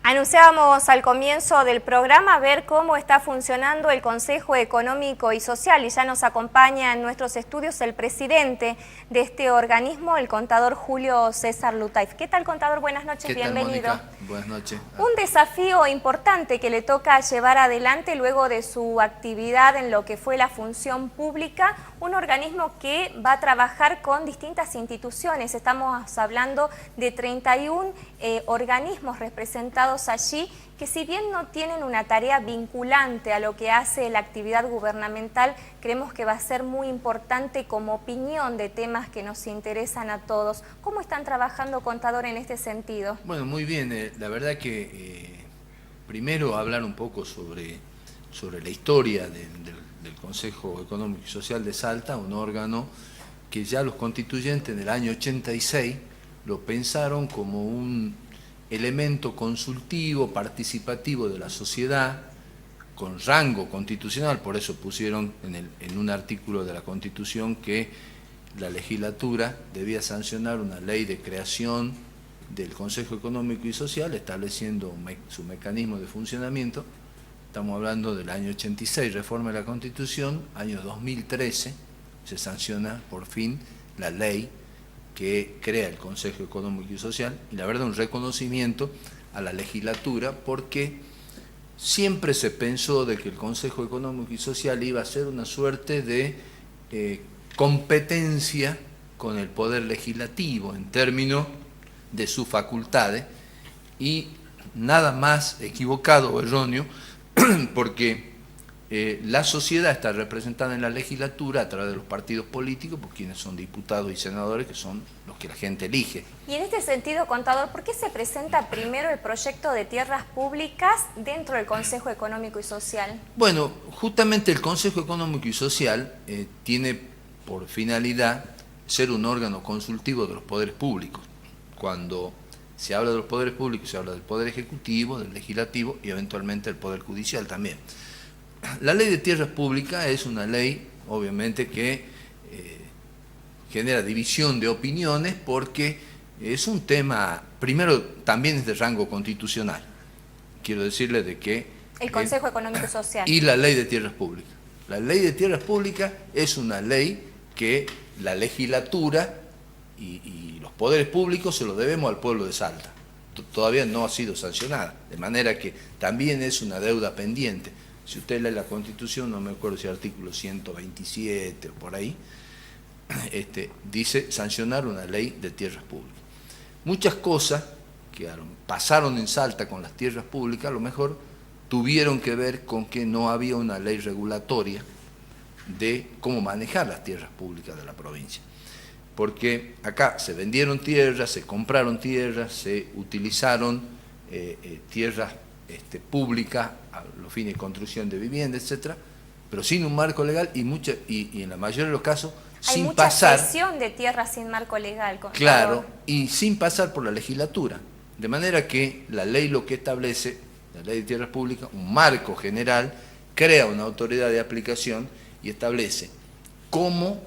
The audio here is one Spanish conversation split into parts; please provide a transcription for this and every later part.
Anunciábamos al comienzo del programa ver cómo está funcionando el Consejo Económico y Social y ya nos acompaña en nuestros estudios el presidente de este organismo, el contador Julio César Lutaif. ¿Qué tal, contador? Buenas noches, bienvenido. ¿Qué tal, Mónica? Buenas noches. Un desafío importante que le toca llevar adelante luego de su actividad en lo que fue la función pública, un organismo que va a trabajar con distintas instituciones. Estamos hablando de 31 organismos representados allí, que si bien no tienen una tarea vinculante a lo que hace la actividad gubernamental, creemos que va a ser muy importante como opinión de temas que nos interesan a todos. ¿Cómo están trabajando, contador, en este sentido? Bueno, muy bien. La verdad que primero hablar un poco sobre la historia del Consejo Económico y Social de Salta, un órgano que ya los constituyentes en el año 86 lo pensaron como un elemento consultivo, participativo de la sociedad, con rango constitucional. Por eso pusieron en un artículo de la Constitución que la legislatura debía sancionar una ley de creación del Consejo Económico y Social, estableciendo su mecanismo de funcionamiento. Estamos hablando del año 86, reforma de la Constitución, año 2013, se sanciona por fin la ley que crea el Consejo Económico y Social, y la verdad un reconocimiento a la legislatura, porque siempre se pensó de que el Consejo Económico y Social iba a ser una suerte de competencia con el Poder Legislativo en términos de sus facultades, y nada más equivocado o erróneo, porque la sociedad está representada en la legislatura a través de los partidos políticos, por quienes son diputados y senadores, que son los que la gente elige. Y en este sentido, contador, ¿por qué se presenta primero el proyecto de tierras públicas dentro del Consejo Económico y Social? Bueno, justamente el Consejo Económico y Social tiene por finalidad ser un órgano consultivo de los poderes públicos. Cuando se habla de los poderes públicos, se habla del Poder Ejecutivo, del Legislativo y eventualmente del Poder Judicial también. La ley de tierras públicas es una ley, obviamente, que genera división de opiniones, porque es un tema, primero, también es de rango constitucional. Quiero decirle de que... El Consejo Económico y Social. Y la ley de tierras públicas. La ley de tierras públicas es una ley que la legislatura y los poderes públicos se lo debemos al pueblo de Salta. Todavía no ha sido sancionada, de manera que también es una deuda pendiente. Si usted lee la Constitución, no me acuerdo si el artículo 127 o por ahí, dice sancionar una ley de tierras públicas. Muchas cosas que pasaron en Salta con las tierras públicas, a lo mejor tuvieron que ver con que no había una ley regulatoria de cómo manejar las tierras públicas de la provincia. Porque acá se vendieron tierras, se compraron tierras, se utilizaron tierras públicas a los fines de construcción de vivienda, etcétera, pero sin un marco legal y en la mayoría de los casos sin pasar... Hay mucha cesión de tierras sin marco legal. Claro, y sin pasar por la legislatura. De manera que la ley lo que establece, la ley de tierras públicas, un marco general, crea una autoridad de aplicación y establece cómo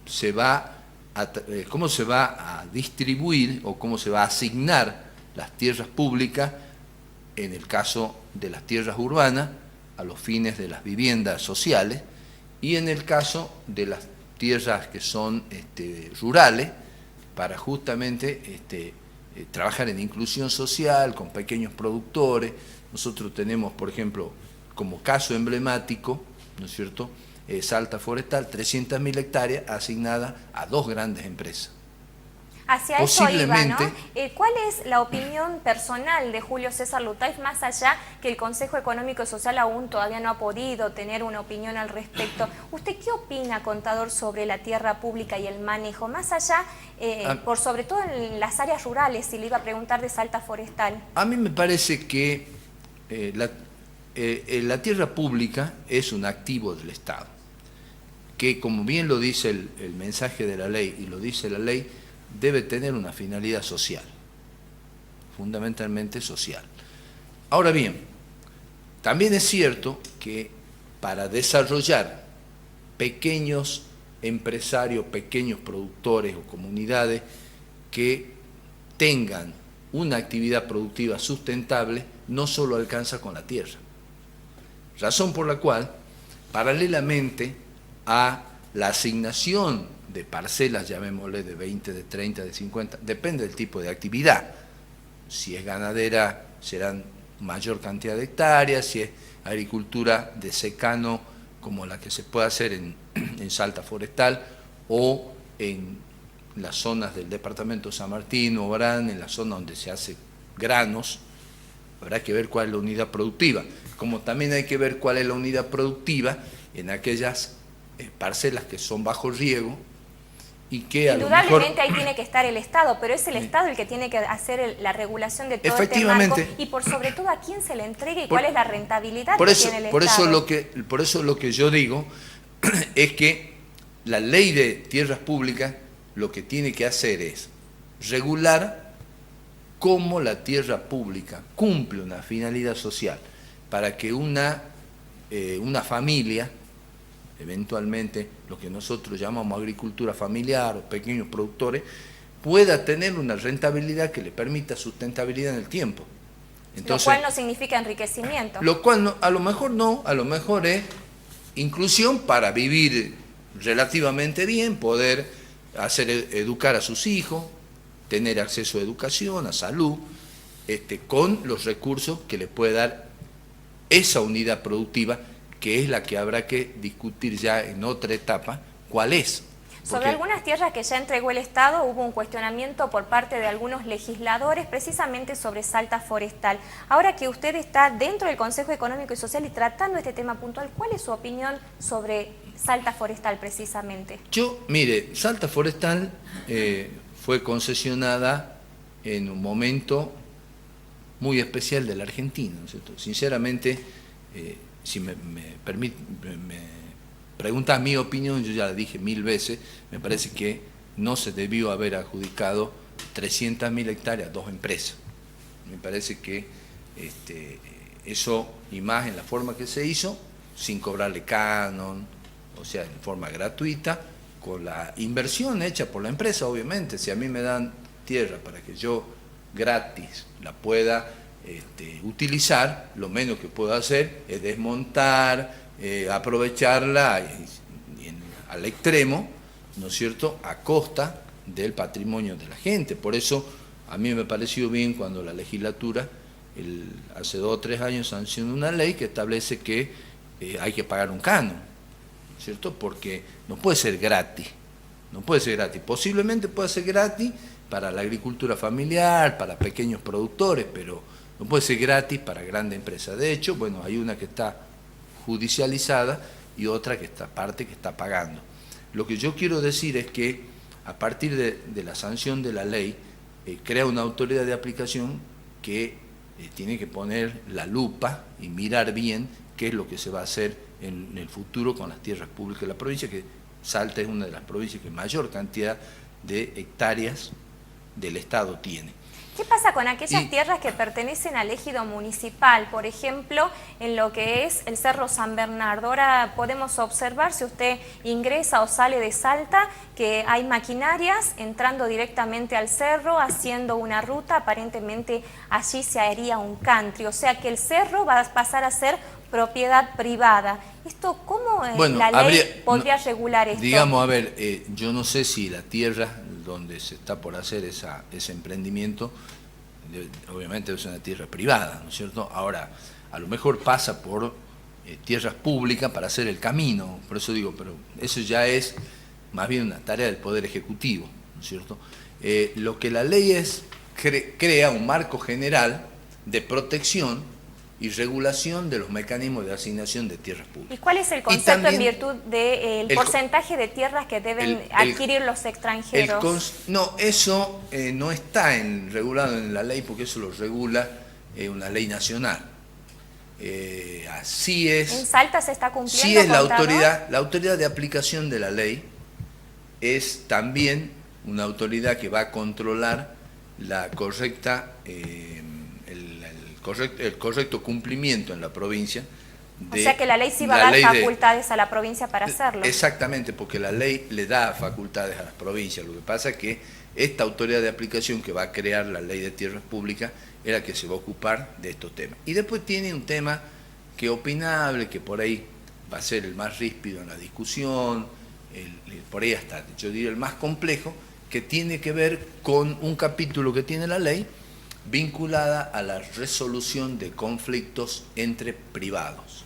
se va a distribuir o cómo se va a asignar las tierras públicas, en el caso de las tierras urbanas, a los fines de las viviendas sociales, y en el caso de las tierras que son rurales, para justamente trabajar en inclusión social, con pequeños productores. Nosotros tenemos, por ejemplo, como caso emblemático, ¿no es cierto?, Salta Forestal, 300.000 hectáreas asignadas a 2 grandes empresas. Hacia eso iba, ¿no? ¿Cuál es la opinión personal de Julio César Lutaif, más allá que el Consejo Económico y Social aún todavía no ha podido tener una opinión al respecto? ¿Usted qué opina, contador, sobre la tierra pública y el manejo? Más allá, por sobre todo en las áreas rurales, si le iba a preguntar de Salta Forestal. A mí me parece que la tierra pública es un activo del Estado, que como bien lo dice el mensaje de la ley y lo dice la ley, debe tener una finalidad social, fundamentalmente social. Ahora bien, también es cierto que para desarrollar pequeños empresarios, pequeños productores o comunidades que tengan una actividad productiva sustentable no solo alcanza con la tierra. Razón por la cual, paralelamente a la asignación de parcelas, llamémosle de 20, de 30, de 50, depende del tipo de actividad. Si es ganadera, serán mayor cantidad de hectáreas, si es agricultura de secano, como la que se puede hacer en Salta Forestal, o en las zonas del departamento de San Martín o Orán, en la zona donde se hace granos, habrá que ver cuál es la unidad productiva. Como también hay que ver cuál es la unidad productiva en aquellas parcelas que son bajo riego y que a lo mejor... Indudablemente ahí tiene que estar el Estado, pero es el Estado el que tiene que hacer la regulación de todo este marco y por sobre todo a quién se le entrega y cuál es la rentabilidad que tiene el Estado. Por eso lo que yo digo es que la ley de tierras públicas lo que tiene que hacer es regular cómo la tierra pública cumple una finalidad social para que una familia, eventualmente lo que nosotros llamamos agricultura familiar o pequeños productores, pueda tener una rentabilidad que le permita sustentabilidad en el tiempo. Entonces, lo cual no significa enriquecimiento. Lo cual no, a lo mejor es inclusión para vivir relativamente bien, poder educar a sus hijos, tener acceso a educación, a salud, con los recursos que le puede dar esa unidad productiva, que es la que habrá que discutir ya en otra etapa, cuál es. Sobre algunas tierras que ya entregó el Estado hubo un cuestionamiento por parte de algunos legisladores precisamente sobre Salta Forestal. Ahora que usted está dentro del Consejo Económico y Social y tratando este tema puntual, ¿cuál es su opinión sobre Salta Forestal precisamente? Mire, Salta Forestal fue concesionada en un momento muy especial de la Argentina, ¿no es cierto? Sinceramente, si me preguntas mi opinión, yo ya la dije 1000 veces, me parece que no se debió haber adjudicado 300.000 hectáreas a 2 empresas. Me parece que eso, y más en la forma que se hizo, sin cobrarle canon, o sea, en forma gratuita, con la inversión hecha por la empresa, obviamente. Si a mí me dan tierra para que yo gratis la pueda utilizar, lo menos que puedo hacer es desmontar, aprovecharla al extremo, ¿no es cierto?, a costa del patrimonio de la gente. Por eso a mí me pareció bien cuando la legislatura hace 2 o 3 años sancionó una ley que establece que hay que pagar un canon, ¿no es cierto?, porque no puede ser gratis, posiblemente pueda ser gratis para la agricultura familiar, para pequeños productores, pero no puede ser gratis para grandes empresas. De hecho, bueno, hay una que está judicializada y otra que está pagando. Lo que yo quiero decir es que a partir de la sanción de la ley, crea una autoridad de aplicación que tiene que poner la lupa y mirar bien qué es lo que se va a hacer en el futuro con las tierras públicas de la provincia, que Salta es una de las provincias que mayor cantidad de hectáreas del Estado tiene. ¿Qué pasa con aquellas tierras que pertenecen al ejido municipal? Por ejemplo, en lo que es el Cerro San Bernardo. Ahora podemos observar, si usted ingresa o sale de Salta, que hay maquinarias entrando directamente al cerro, haciendo una ruta. Aparentemente allí se haría un country, o sea que el cerro va a pasar a ser propiedad privada. ¿Esto cómo la ley podría regular esto? Digamos, a ver, yo no sé si la tierra donde se está por hacer ese emprendimiento, obviamente es una tierra privada, ¿no es cierto? Ahora, a lo mejor pasa por tierras públicas para hacer el camino, por eso digo, pero eso ya es más bien una tarea del Poder Ejecutivo, ¿no es cierto? Lo que la ley es, crea un marco general de protección y regulación de los mecanismos de asignación de tierras públicas. ¿Y cuál es el concepto en virtud del porcentaje de tierras que deben adquirir los extranjeros? No, eso no está regulado en la ley, porque eso lo regula una ley nacional. Así es. ¿En Salta se está cumpliendo? Sí es la autoridad de aplicación de la ley, es también una autoridad que va a controlar la correcta el correcto cumplimiento en la provincia. O sea que la ley sí va a dar facultades a la provincia para hacerlo. Exactamente, porque la ley le da facultades a las provincias. Lo que pasa es que esta autoridad de aplicación que va a crear la ley de tierras públicas es la que se va a ocupar de estos temas. Y después tiene un tema que es opinable, que por ahí va a ser el más ríspido en la discusión, por ahí hasta, yo diría, el más complejo, que tiene que ver con un capítulo que tiene la ley vinculada a la resolución de conflictos entre privados.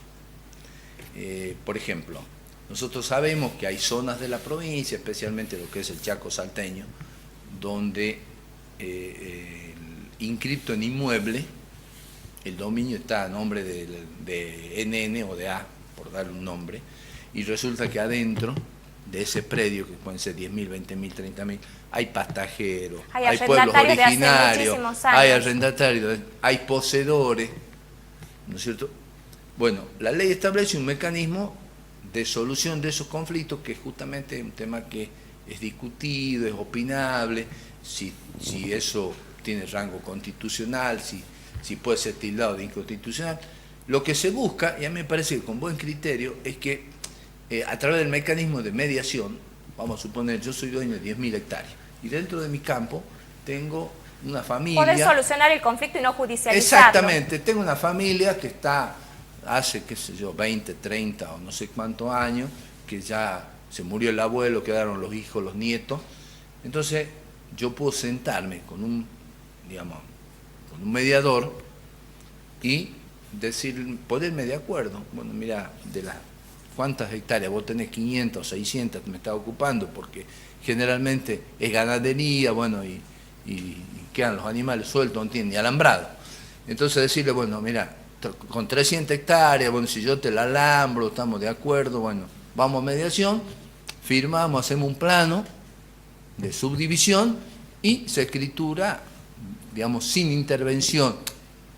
Por ejemplo, nosotros sabemos que hay zonas de la provincia, especialmente lo que es el Chaco salteño, donde inscripto en inmueble, el dominio está a nombre de NN o de A, por darle un nombre, y resulta que adentro de ese predio, que pueden ser 10.000, 20.000, 30.000, hay pastajeros, hay pueblos originarios, hay arrendatarios, hay poseedores, ¿no es cierto? Bueno, la ley establece un mecanismo de solución de esos conflictos, que es justamente un tema que es discutido, es opinable, si eso tiene rango constitucional, si puede ser tildado de inconstitucional. Lo que se busca, y a mí me parece que con buen criterio, es que a través del mecanismo de mediación, vamos a suponer, yo soy dueño de 10.000 hectáreas, y dentro de mi campo tengo una familia... Poder solucionar el conflicto y no judicializarlo. Exactamente, tengo una familia que está hace, qué sé yo, 20, 30 o no sé cuántos años, que ya se murió el abuelo, quedaron los hijos, los nietos. Entonces yo puedo sentarme con un mediador y decir, ponerme de acuerdo. Bueno, mira, de las cuántas hectáreas, vos tenés 500, 600, me está ocupando, porque generalmente es ganadería, bueno, y quedan los animales sueltos, no tienen ni alambrado. Entonces decirle, bueno, mira, con 300 hectáreas, bueno, si yo te la alambro, estamos de acuerdo, bueno, vamos a mediación, firmamos, hacemos un plano de subdivisión y se escritura, digamos, sin intervención,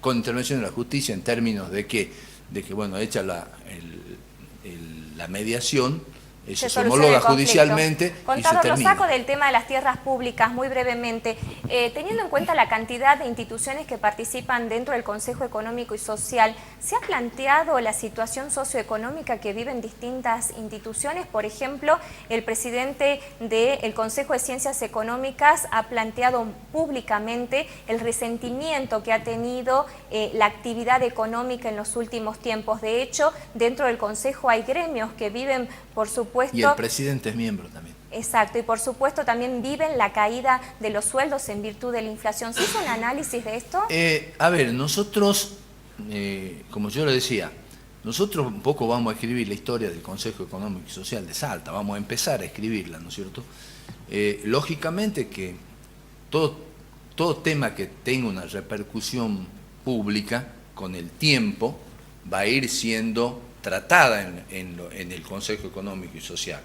con intervención de la justicia en términos de que bueno, hecha la mediación, eso se homologa judicialmente. Contador, y se lo saco del tema de las tierras públicas muy brevemente. Teniendo en cuenta la cantidad de instituciones que participan dentro del Consejo Económico y Social, ¿se ha planteado la situación socioeconómica que viven distintas instituciones? Por ejemplo, el presidente del Consejo de Ciencias Económicas ha planteado públicamente el resentimiento que ha tenido la actividad económica en los últimos tiempos. De hecho, dentro del Consejo hay gremios que viven, por supuesto... Y el presidente es miembro también. Exacto, y por supuesto también viven la caída de los sueldos en virtud de la inflación. ¿Se hizo un análisis de esto? A ver, nosotros, como yo le decía, nosotros un poco vamos a escribir la historia del Consejo Económico y Social de Salta, vamos a empezar a escribirla, ¿no es cierto? Lógicamente que todo tema que tenga una repercusión pública, con el tiempo, va a ir siendo tratada en el Consejo Económico y Social.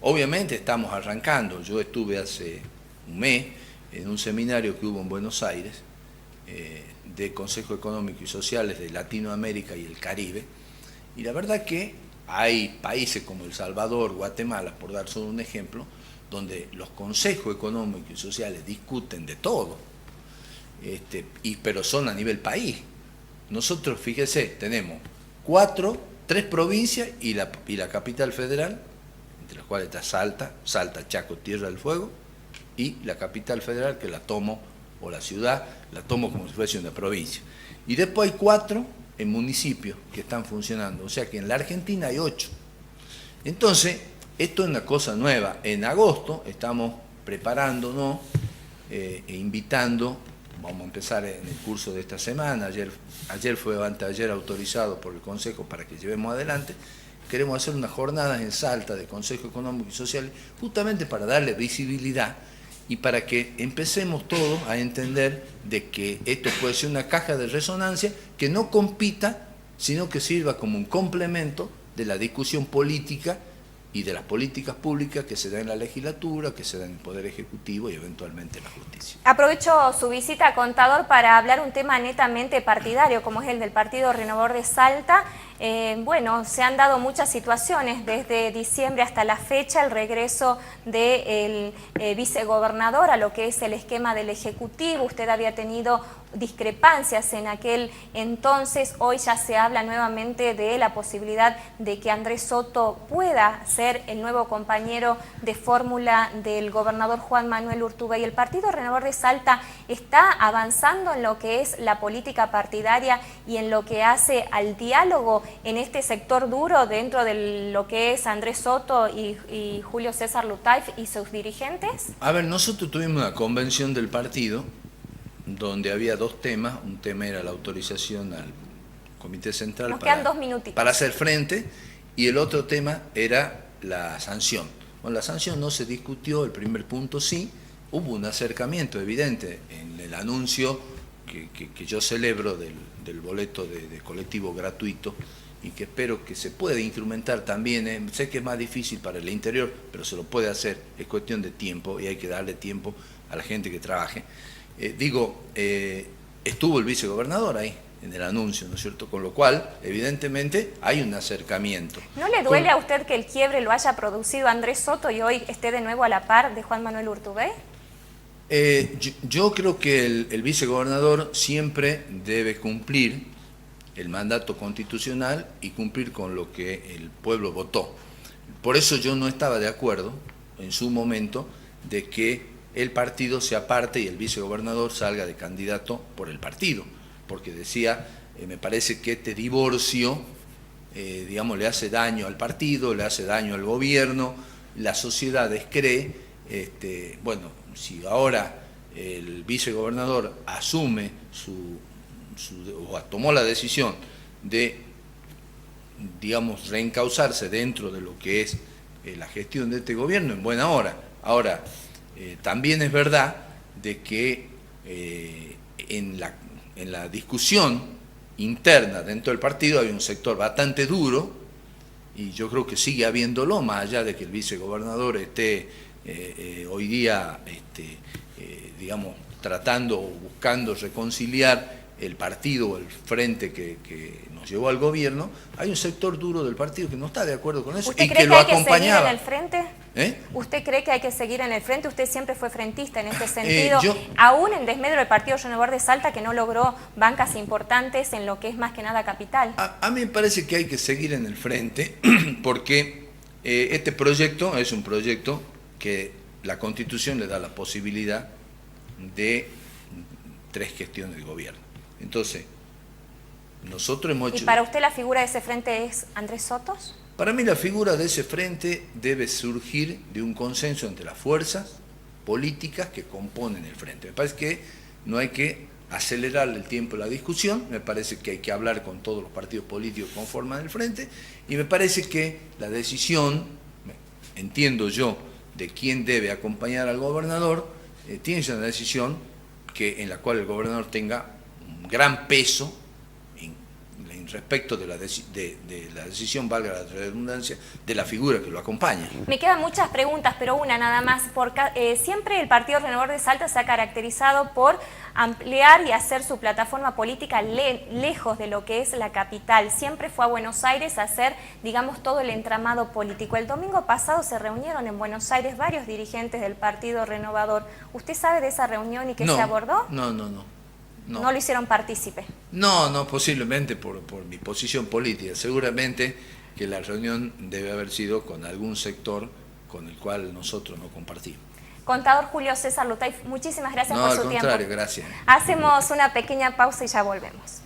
Obviamente estamos arrancando. Yo estuve hace un mes en un seminario que hubo en Buenos Aires de Consejo Económico y Sociales de Latinoamérica y el Caribe, y la verdad que hay países como El Salvador, Guatemala, por dar solo un ejemplo, donde los consejos económicos y sociales discuten de todo, pero son a nivel país. Nosotros, fíjese, tenemos 3 provincias y la capital federal, entre las cuales está Salta, Chaco, Tierra del Fuego, y la capital federal, que la tomo, o la ciudad, la tomo como si fuese una provincia. Y después hay 4 en municipios que están funcionando, o sea que en la Argentina hay 8. Entonces, esto es una cosa nueva. En agosto estamos preparándonos e invitando, vamos a empezar en el curso de esta semana, ayer fue anteayer autorizado por el Consejo para que llevemos adelante. Queremos hacer unas jornadas en Salta de Consejo Económico y Social, justamente para darle visibilidad y para que empecemos todos a entender de que esto puede ser una caja de resonancia que no compita, sino que sirva como un complemento de la discusión política y de las políticas públicas que se dan en la legislatura, que se dan en el Poder Ejecutivo y eventualmente en la justicia. Aprovecho su visita, contador, para hablar un tema netamente partidario, como es el del Partido Renovador de Salta. Bueno, se han dado muchas situaciones desde diciembre hasta la fecha, el regreso del vicegobernador a lo que es el esquema del Ejecutivo. Usted había tenido discrepancias en aquel entonces. Hoy ya se habla nuevamente de la posibilidad de que Andrés Soto pueda ser el nuevo compañero de fórmula del gobernador Juan Manuel Urtubey. El Partido Renovador de Salta está avanzando en lo que es la política partidaria y en lo que hace al diálogo en este sector duro dentro de lo que es Andrés Soto y Julio César Lutayf y sus dirigentes. A ver, nosotros tuvimos una convención del partido donde había dos temas. Un tema era la autorización al Comité Central Nos quedan 2 minutitos para hacer frente, y el otro tema era la sanción. Bueno, la sanción no se discutió, el primer punto sí, hubo un acercamiento evidente en el anuncio que yo celebro del boleto de colectivo gratuito, y que espero que se pueda instrumentar también. Sé que es más difícil para el interior, pero se lo puede hacer, es cuestión de tiempo y hay que darle tiempo a la gente que trabaje. Estuvo el vicegobernador ahí en el anuncio, ¿no es cierto? Con lo cual, evidentemente, hay un acercamiento. ¿No le duele a usted que el quiebre lo haya producido Andrés Soto y hoy esté de nuevo a la par de Juan Manuel Urtubey? Yo creo que el vicegobernador siempre debe cumplir el mandato constitucional y cumplir con lo que el pueblo votó. Por eso yo no estaba de acuerdo en su momento de que el partido se aparte y el vicegobernador salga de candidato por el partido, porque decía, me parece que este divorcio, digamos, le hace daño al partido, le hace daño al gobierno, la sociedad descree. Bueno, si ahora el vicegobernador asume o tomó la decisión de, digamos, reencauzarse dentro de lo que es la gestión de este gobierno, en buena hora. Ahora, también es verdad de que en la discusión interna dentro del partido hay un sector bastante duro, y yo creo que sigue habiéndolo, más allá de que el vicegobernador esté hoy día, digamos, tratando o buscando reconciliar el partido o el frente que nos llevó al gobierno. Hay un sector duro del partido que no está de acuerdo con eso y que lo acompañaba. ¿Usted cree que hay que seguir en el frente? ¿Usted cree que hay que seguir en el frente? Usted siempre fue frentista en este sentido, aún en desmedro del Partido Renovador de Salta, que no logró bancas importantes en lo que es más que nada capital. A mí me parece que hay que seguir en el frente porque este proyecto es un proyecto que la Constitución le da la posibilidad de 3 gestiones de gobierno. Entonces, nosotros hemos hecho... ¿Y para usted la figura de ese frente es Andrés Soto? Para mí la figura de ese frente debe surgir de un consenso entre las fuerzas políticas que componen el frente. Me parece que no hay que acelerar el tiempo de la discusión, me parece que hay que hablar con todos los partidos políticos que conforman el frente, y me parece que la decisión, entiendo yo, de quién debe acompañar al gobernador, tiene que ser una decisión en la cual el gobernador tenga un gran peso en respecto de la decisión, valga la redundancia, de la figura que lo acompaña. Me quedan muchas preguntas, pero una nada más. Siempre el Partido Renovador de Salta se ha caracterizado por ampliar y hacer su plataforma política lejos de lo que es la capital. Siempre fue a Buenos Aires a hacer, digamos, todo el entramado político. El domingo pasado se reunieron en Buenos Aires varios dirigentes del Partido Renovador. ¿Usted sabe de esa reunión y qué se abordó? No lo hicieron partícipe. No, posiblemente por mi posición política. Seguramente que la reunión debe haber sido con algún sector con el cual nosotros no compartimos. Contador Julio César Lutayf, muchísimas gracias por su tiempo. No, al contrario, gracias. Hacemos una pequeña pausa y ya volvemos.